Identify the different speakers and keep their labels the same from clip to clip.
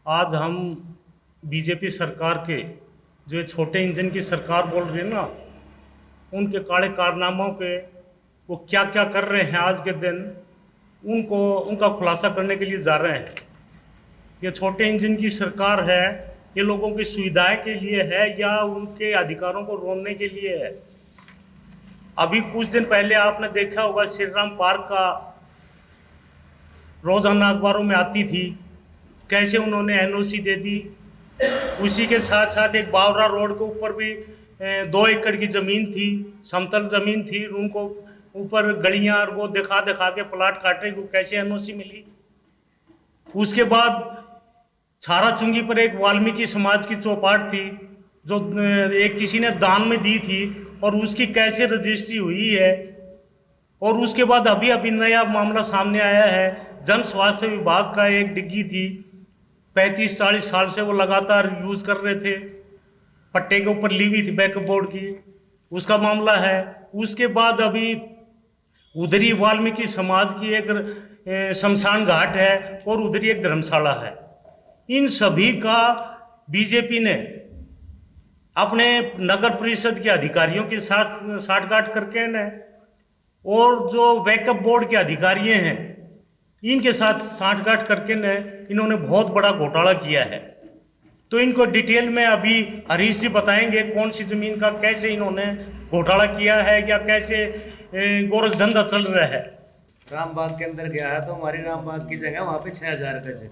Speaker 1: आज हम बीजेपी सरकार के जो ये छोटे इंजन की सरकार बोल रही है ना, उनके काले कारनामों के वो क्या क्या कर रहे हैं आज के दिन, उनको उनका खुलासा करने के लिए जा रहे हैं। ये छोटे इंजन की सरकार है, ये लोगों की सुविधाएं के लिए है या उनके अधिकारों को रोकने के लिए है। अभी कुछ दिन पहले आपने देखा होगा श्री राम पार्क का रोजाना अखबारों में आती थी, कैसे उन्होंने एनओसी दे दी। उसी के साथ साथ एक बावरा रोड के ऊपर भी 2 एकड़ की ज़मीन थी, समतल ज़मीन थी, उनको ऊपर गलियां और वो दिखा दिखा के प्लाट काटने को कैसे एनओसी मिली। उसके बाद छारा चुंगी पर एक वाल्मीकि समाज की चौपाट थी जो एक किसी ने दान में दी थी, और उसकी कैसे रजिस्ट्री हुई है। और उसके बाद अभी अभी नया मामला सामने आया है, जन स्वास्थ्य विभाग का एक डिग्गी थी, 35-40 साल से वो लगातार यूज कर रहे थे, पट्टे के ऊपर ली हुई थी बैकअप बोर्ड की, उसका मामला है। उसके बाद अभी उधर ही वाल्मीकि समाज की एक शमशान घाट है और उधर ही एक धर्मशाला है। इन सभी का बीजेपी ने अपने नगर परिषद के अधिकारियों के साथ साठगांठ करके ने, और जो बैकअप बोर्ड के अधिकारी हैं इनके साथ साठगांठ करके ने इन्होंने बहुत बड़ा घोटाला किया है। तो इनको डिटेल में अभी हरीश जी बताएंगे कौन सी जमीन का कैसे इन्होंने घोटाला किया है या कैसे गोरख धंधा चल रहा है।
Speaker 2: रामबाग के अंदर गया है तो हमारी रामबाग की जगह वहाँ पे 6000 गज।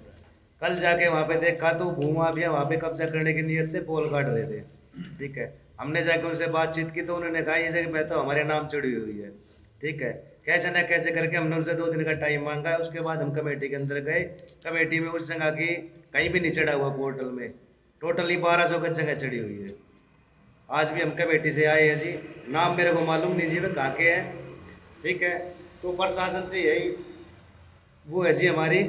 Speaker 2: कल जाके वहाँ पे देखा तो भूमाफिया वहाँ पे कब्जा करने की नीयत से पोल काट रहे थे। ठीक है, हमने जाके उनसे बातचीत की तो उन्होंने कहा ये जगह मैं तो हमारे नाम चढ़ी हुई है। ठीक है, कैसे ना कैसे करके हमने उनसे 2 दिन का टाइम मांगा है। उसके बाद हम कमेटी के अंदर गए। कमेटी में उस जगह की कहीं भी नहीं चढ़ा हुआ, पोर्टल में टोटली 1200 गज जगह चढ़ी हुई है। आज भी हम कमेटी से आए हैं जी, नाम मेरे को मालूम नहीं जी वे कहाँ के हैं। ठीक है, तो प्रशासन से यही वो है जी हमारी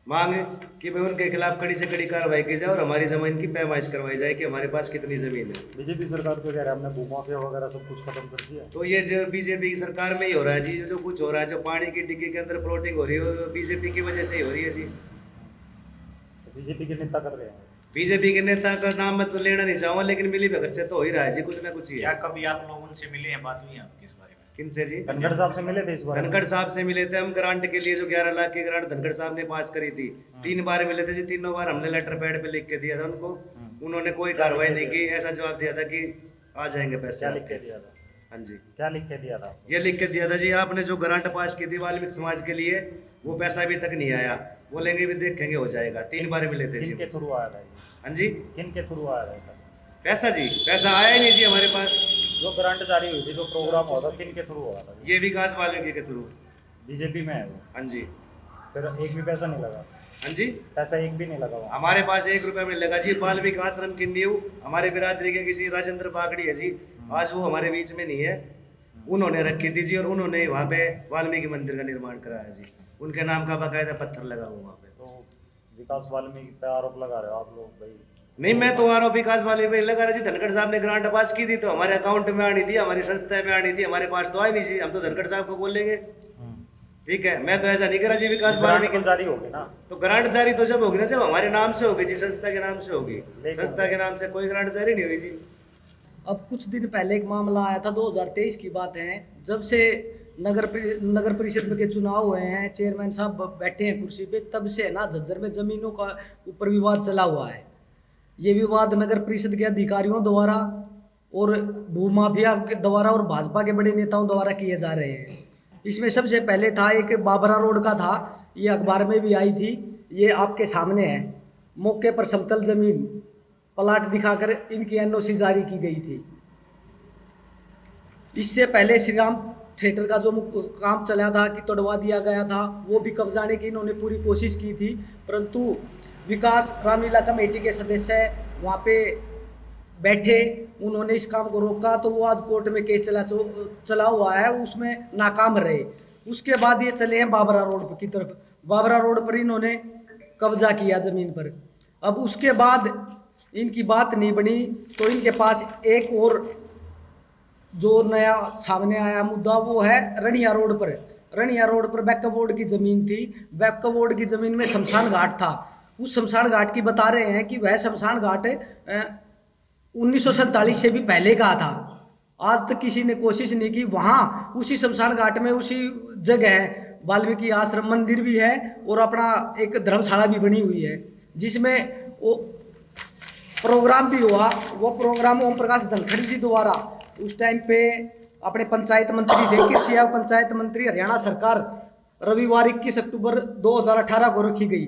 Speaker 2: मांग कि भाई उनके खिलाफ कड़ी से कड़ी कार्रवाई की जाए और हमारी जमीन की पैमाइश करवाई जाए कि हमारे पास कितनी जमीन है।
Speaker 3: बीजेपी सरकार तो कह रहा है हमने भूमाफिया वगैरह सब कुछ खत्म कर दिया।
Speaker 2: तो ये जो बीजेपी की सरकार में ही हो रहा है जी, जो कुछ हो रहा है, जो पानी की डिग्गी के अंदर प्लॉटिंग हो रही है वो बीजेपी की वजह से ही हो रही है जी।
Speaker 3: बीजेपी के नेता कर रहे हैं।
Speaker 2: बीजेपी के नेता का नाम मैं तो लेना नहीं चाहूंगा, लेकिन मिली भगत से तो हो ही रहा है जी, कुछ ना कुछ ही है।
Speaker 4: क्या कभी आप लोग उनसे मिले हैं, बात हुई है आपकी इस बारे में?
Speaker 2: किनसे जी?
Speaker 3: धनखड़ साहब से मिले थे इस बार?
Speaker 2: धनखड़ साहब से मिले थे हम। ग्रांट के लिए जो 11 लाख की ग्रांट धनखड़ साहब ने पास करी थी, 3 बार मिले थे जी। तीनों बार हमने लेटर पैड पे लिख के दिया था उनको, उन्होंने कोई कार्रवाई नहीं की। ऐसा जवाब दिया था कि आ जाएंगे पैसे।
Speaker 3: क्या लिख के दिया था?
Speaker 2: हाँ जी,
Speaker 3: क्या लिख के दिया था?
Speaker 2: ये लिख के दिया था जी, आपने जो ग्रांट पास की थी वाल्मीकि समाज के लिए वो पैसा अभी तक नहीं आया, बोलेंगे भी देखेंगे हो जाएगा। 3 बार मिले थे जी।
Speaker 3: किनके थ्रू आया था?
Speaker 2: हाँ जी,
Speaker 3: किनके थ्रू आया था
Speaker 2: पैसा जी? पैसा आया ही नहीं जी हमारे पास।
Speaker 3: जो ग्रांट जारी हुई थी, जो प्रोग्राम हुआ था, किनके थ्रू हुआ था?
Speaker 2: ये विकास वाल्मीकि के थ्रू।
Speaker 3: बीजेपी में है वो?
Speaker 2: हाँ जी।
Speaker 3: फिर एक भी पैसा नहीं लगा?
Speaker 2: हाँ जी,
Speaker 3: पैसा एक भी नहीं लगा वहाँ?
Speaker 2: हमारे पास 1 रुपया में लगा जी। वाल्मीकि आश्रम की नींव हमारे बिरादरी के किसी राजेंद्र बागड़ी है जी, आज वो हमारे बीच में नहीं है, उन्होंने रखी थी जी, और उन्होंने वहाँ पे वाल्मीकि मंदिर का निर्माण कराया जी। उनके नाम का बाकायदा पत्थर लगा हुआ वहाँ पे।
Speaker 3: तो विकास वाल्मीकि पे आरोप लगा रहे हो आप लोग भाई?
Speaker 2: नहीं, मैं तो आरोप विकास वाले पे लगा रहा जी। धनखड़ साहब ने ग्रांट पास की थी तो हमारे अकाउंट में आनी थी, हमारी संस्था में आनी थी, हमारे पास तो आई नहीं जी। हम तो धनखड़ साहब को बोलेंगे। ठीक है, मैं तो ऐसा नहीं करा जी। विकास वाल्मीकि
Speaker 3: जारी होगी ना?
Speaker 2: तो ग्रांट जारी तो जब होगी ना, जब हमारे नाम से होगी जी, संस्था के नाम से होगी। संस्था के नाम से कोई ग्रांट जारी नहीं हुई जी।
Speaker 5: अब कुछ दिन पहले एक मामला आया था, 2023 की बात है, जब से नगर परिषद के चुनाव हुए हैं, चेयरमैन साहब बैठे हैं कुर्सी पे, तब से ना झज्जर में जमीनों का ऊपर विवाद चला हुआ है। ये विवाद नगर परिषद के अधिकारियों द्वारा और भूमाफिया के द्वारा और भाजपा के बड़े नेताओं द्वारा किए जा रहे हैं। इसमें सबसे पहले था एक बाबरा रोड का था, ये अखबार में भी आई थी, ये आपके सामने है। मौके पर समतल जमीन प्लाट दिखाकर इनकी एनओसी जारी की गई थी। इससे पहले श्री राम थिएटर का जो काम चला था कि तोड़वा दिया गया था, वो भी कब्जाने की इन्होंने पूरी कोशिश की थी, परंतु विकास रामलीला कमेटी के सदस्य वहाँ पे बैठे, उन्होंने इस काम को रोका, तो वो आज कोर्ट में केस चला हुआ है, उसमें नाकाम रहे। उसके बाद ये चले हैं बाबरा रोड की तरफ। बाबरा रोड पर इन्होंने कब्जा किया ज़मीन पर। अब उसके बाद इनकी बात नहीं बनी तो इनके पास एक और जो नया सामने आया मुद्दा वो है रणिया रोड पर। रणिया रोड पर बैकअप बोर्ड की ज़मीन थी। बैकअप बोर्ड की ज़मीन में शमशान घाट था। उस शमशान घाट की बता रहे हैं कि वह शमशान घाट 1947 से भी पहले का था। आज तक किसी ने कोशिश नहीं की। वहाँ उसी शमशान घाट में उसी जगह है वाल्मीकि आश्रम मंदिर भी है और अपना एक धर्मशाला भी बनी हुई है, जिसमें वो प्रोग्राम भी हुआ। वो प्रोग्राम ओम प्रकाश धनखड़ जी द्वारा उस टाइम पे अपने पंचायत मंत्री थे, कृषि एवं पंचायत मंत्री हरियाणा सरकार, रविवार 21 अक्टूबर 2018 को रखी गई।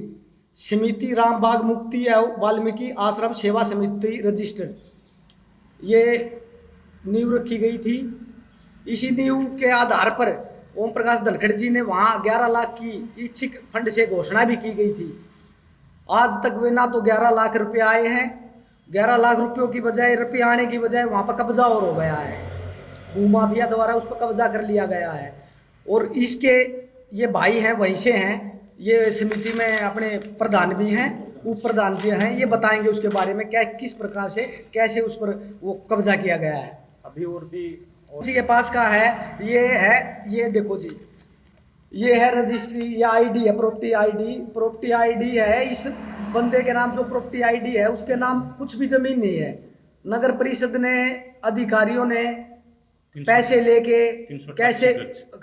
Speaker 5: समिति रामबाग मुक्ति एवं वाल्मीकि आश्रम सेवा समिति रजिस्टर्ड, ये नींव रखी गई थी। इसी नींव के आधार पर ओम प्रकाश धनखड़ जी ने वहाँ 11 लाख की इच्छिक फंड से घोषणा भी की गई थी। आज तक वे ना तो 11 लाख रुपए आए हैं, 11 लाख रुपयों की बजाय रुपये आने की बजाय वहाँ पर कब्जा और हो गया है, भूमाफिया द्वारा उस पर कब्जा कर लिया गया है। और इसके ये भाई हैं वहीं से हैं, ये समिति में अपने प्रधान भी हैं, उप प्रधान जी हैं, ये बताएंगे उसके बारे में क्या किस प्रकार से कैसे उस पर वो कब्जा किया गया है।
Speaker 3: अभी और भी
Speaker 5: किसी के पास का है, ये देखो जी, ये है रजिस्ट्री या आईडी है, प्रॉपर्टी आईडी है। इस बंदे के नाम जो प्रॉपर्टी आईडी है उसके नाम कुछ भी जमीन नहीं है। नगर परिषद ने अधिकारियों ने पैसे लेके कैसे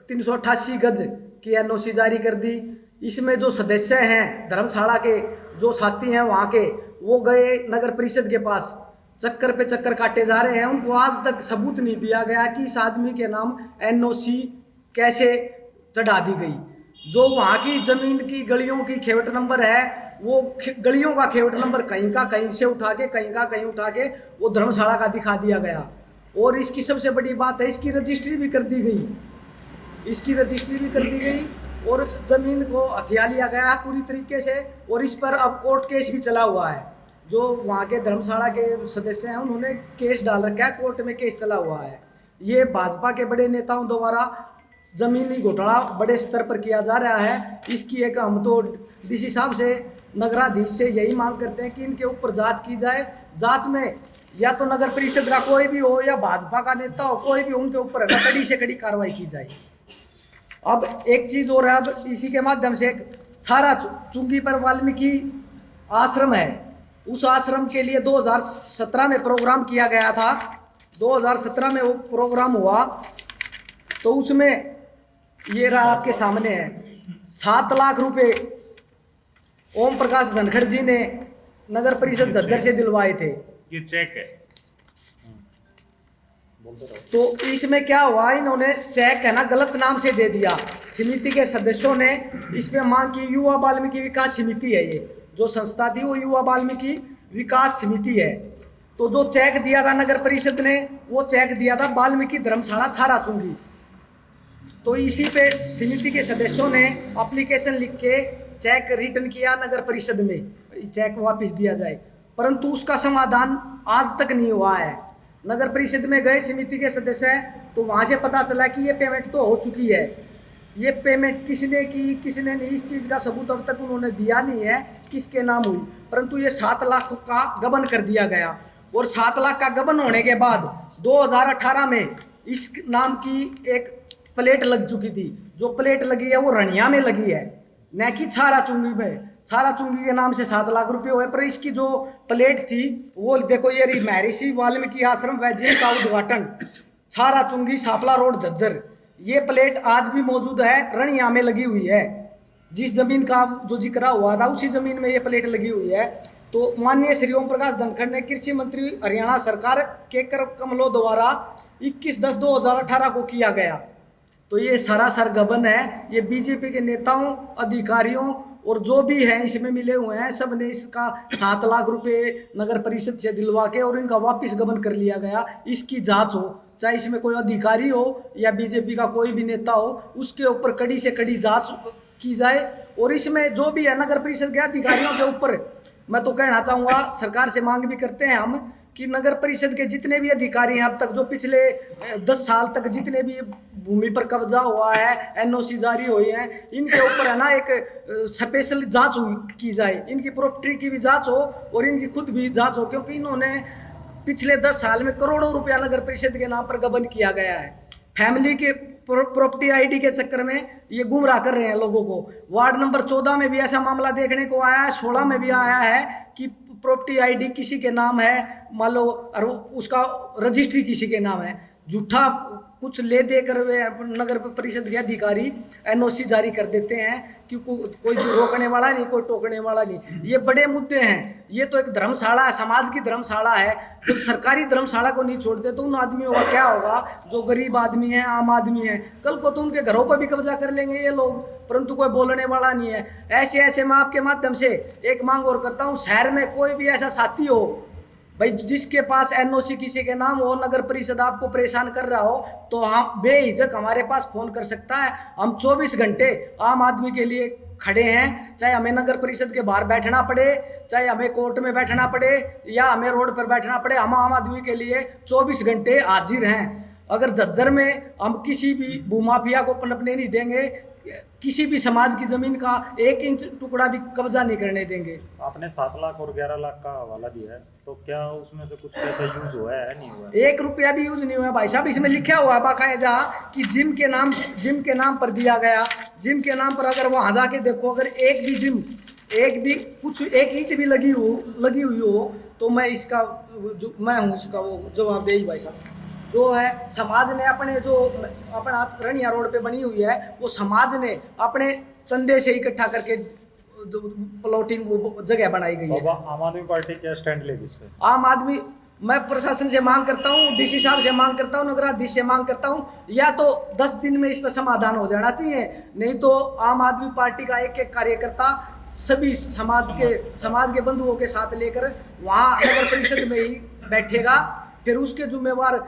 Speaker 5: 388 गज की एनओसी जारी कर दी। इसमें जो सदस्य हैं धर्मशाला के, जो साथी हैं वहाँ के, वो गए नगर परिषद के पास, चक्कर पे चक्कर काटे जा रहे हैं। उनको आज तक सबूत नहीं दिया गया कि इस आदमी के नाम एनओसी कैसे चढ़ा दी गई। जो वहाँ की जमीन की गलियों की खेवट नंबर है, वो गलियों का खेवट नंबर कहीं का कहीं से उठा के कहीं का कहीं उठा के वो धर्मशाला का दिखा दिया गया। और इसकी सबसे बड़ी बात है, इसकी रजिस्ट्री भी कर दी गई, और ज़मीन को हथिया लिया गया पूरी तरीके से। और इस पर अब कोर्ट केस भी चला हुआ है। जो वहाँ के धर्मशाला के सदस्य हैं उन्होंने केस डाल रखा है, कोर्ट में केस चला हुआ है। ये भाजपा के बड़े नेताओं द्वारा ज़मीनी घोटाला बड़े स्तर पर किया जा रहा है। इसकी एक हम तो डीसी साहब से, नगराधीश से यही मांग करते हैं कि इनके ऊपर जांच की जाए। जांच में या तो नगर परिषद का कोई भी हो या भाजपा का नेता हो, कोई भी, उनके ऊपर कड़ी से कड़ी कार्रवाई की जाए। अब एक चीज़ और है, अब इसी के माध्यम से छारा चुंगी पर वाल्मीकि आश्रम है, उस आश्रम के लिए 2017 में प्रोग्राम किया गया था। 2017 में वो प्रोग्राम हुआ तो उसमें ये रहा आपके सामने है, 7 लाख रुपए ओम प्रकाश धनखड़ जी ने नगर परिषद झज्जर से दिलवाए थे।
Speaker 1: ये चेक है।
Speaker 5: तो इसमें क्या हुआ, इन्होंने चेक है ना गलत नाम से दे दिया। समिति के सदस्यों ने इस पे मांग की, युवा वाल्मीकि विकास समिति है, ये जो संस्था थी वो युवा वाल्मीकि विकास समिति है। तो जो चेक दिया था नगर परिषद ने, वो चेक दिया था वाल्मीकि धर्मशाला छारा चुंगी। तो इसी पे समिति के सदस्यों ने एप्लीकेशन लिख के चेक रिटर्न किया नगर परिषद में, चेक वापस दिया जाए, परंतु उसका समाधान आज तक नहीं हुआ है। नगर परिषद में गए समिति के सदस्य तो वहाँ से पता चला कि ये पेमेंट तो हो चुकी है। ये पेमेंट किसने की किसने नहीं, इस चीज़ का सबूत अब तक उन्होंने दिया नहीं है किसके नाम हुई, परंतु ये 7 लाख का गबन कर दिया गया। और 7 लाख का गबन होने के बाद 2018 में इस नाम की एक प्लेट लग चुकी थी। जो प्लेट लगी है वो रनिया में लगी है, न कि छारा चुंगी में। छारा चुंगी के नाम से 7 लाख रुपए हुए, पर इसकी जो प्लेट थी वो देखो, ये महर्षि वाल्मीकि आश्रम व जिम का उद्घाटन, छारा चुंगी, सापला रोड, झज्जर। ये प्लेट आज भी मौजूद है, रनिया में लगी हुई है। जिस जमीन का जो जिक्र हुआ था उसी जमीन में ये प्लेट लगी हुई है। तो माननीय श्री ओम प्रकाश धनखड़ ने कृषि मंत्री हरियाणा सरकार के कर कमलों द्वारा 21/10/2018 को किया गया। तो ये सरासर गबन है। ये बीजेपी के नेताओं, अधिकारियों और जो भी हैं इसमें मिले हुए हैं, सब ने इसका 7 लाख रुपए नगर परिषद से दिलवा के और इनका वापस गबन कर लिया गया। इसकी जांच हो, चाहे इसमें कोई अधिकारी हो या बीजेपी का कोई भी नेता हो, उसके ऊपर कड़ी से कड़ी जांच की जाए। और इसमें जो भी है नगर परिषद के अधिकारियों के ऊपर मैं तो कहना चाहूँगा, सरकार से मांग भी करते हैं हम कि नगर परिषद के जितने भी अधिकारी हैं अब तक, जो पिछले 10 साल तक जितने भी भूमि पर कब्जा हुआ है, एनओसी जारी हुई है, इनके ऊपर है ना एक स्पेशल जांच की जाए। इनकी प्रॉपर्टी की भी जांच हो और इनकी खुद भी जांच हो, क्योंकि इन्होंने पिछले 10 साल में करोड़ों रुपया नगर परिषद के नाम पर गबन किया गया है। फैमिली के प्रॉपर्टी आईडी के चक्कर में ये गुमराह कर रहे हैं लोगों को। वार्ड नंबर 14 में भी ऐसा मामला देखने को आया है, 16 में भी आया है कि प्रॉपर्टी आईडी किसी के नाम है, मान लो, और उसका रजिस्ट्री किसी के नाम है, झूठा कुछ ले देकर वे नगर परिषद के अधिकारी एनओसी जारी कर देते हैं कि कोई रोकने वाला नहीं, कोई टोकने वाला नहीं। ये बड़े मुद्दे हैं। ये तो एक धर्मशाला है, समाज की धर्मशाला है। जब सरकारी धर्मशाला को नहीं छोड़ते तो उन आदमियों का क्या होगा जो गरीब आदमी है, आम आदमी है? कल को तो उनके घरों पर भी कब्जा कर लेंगे ये लोग, परंतु कोई बोलने वाला नहीं है। ऐसे मैं आपके माध्यम से एक मांग और करता हूँ, शहर में कोई भी ऐसा साथी हो भाई जिसके पास एनओसी किसी के नाम हो, नगर परिषद आपको परेशान कर रहा हो, तो हम बेहिचक हमारे पास फोन कर सकता है। हम 24 घंटे आम आदमी के लिए खड़े हैं, चाहे हमें नगर परिषद के बाहर बैठना पड़े, चाहे हमें कोर्ट में बैठना पड़े, या हमें रोड पर बैठना पड़े, हम आम आदमी के लिए 24 घंटे हाजिर हैं। अगर झज्जर में हम किसी भी भूमाफिया को पनपने नहीं देंगे, किसी भी समाज की जमीन का 1 इंच टुकड़ा भी कब्जा नहीं करने देंगे।
Speaker 3: आपने 7 लाख और 11 लाख का हवाला दिया है, तो क्या उसमें से कुछ पैसा यूज हुआ है, नहीं हुआ है?
Speaker 5: 1 रुपया भी यूज नहीं हुआ भाई साहब। इसमें लिखा हुआ है बाकायदा कि जिम के नाम पर दिया गया। जिम के नाम पर अगर वहाँ जाके देखो, अगर एक ईंट भी लगी हुई हो तो मैं इसका वो जवाबदेही भाई साहब। जो है समाज ने अपना रनिया रोड पे बनी हुई है, वो समाज ने अपने चंदे से इकट्ठा करके प्लॉटिंग जगह बनाई गई है।
Speaker 3: आम आदमी पार्टी क्या स्टैंड लेगी इस पे?
Speaker 5: आम आदमी, मैं प्रशासन से मांग करता हूँ, डीसी साहब से मांग करता हूँ, नगराधीश से मांग करता हूँ, या तो 10 दिन में इस पर समाधान हो जाना चाहिए, नहीं तो आम आदमी पार्टी का एक कार्यकर्ता सभी समाज के बंधुओं के साथ लेकर वहाँ नगर परिषद में ही बैठेगा। फिर उसके जिम्मेवार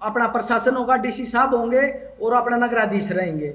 Speaker 5: अपना प्रशासन होगा, डीसी साहब होंगे और अपना नगराधीश रहेंगे।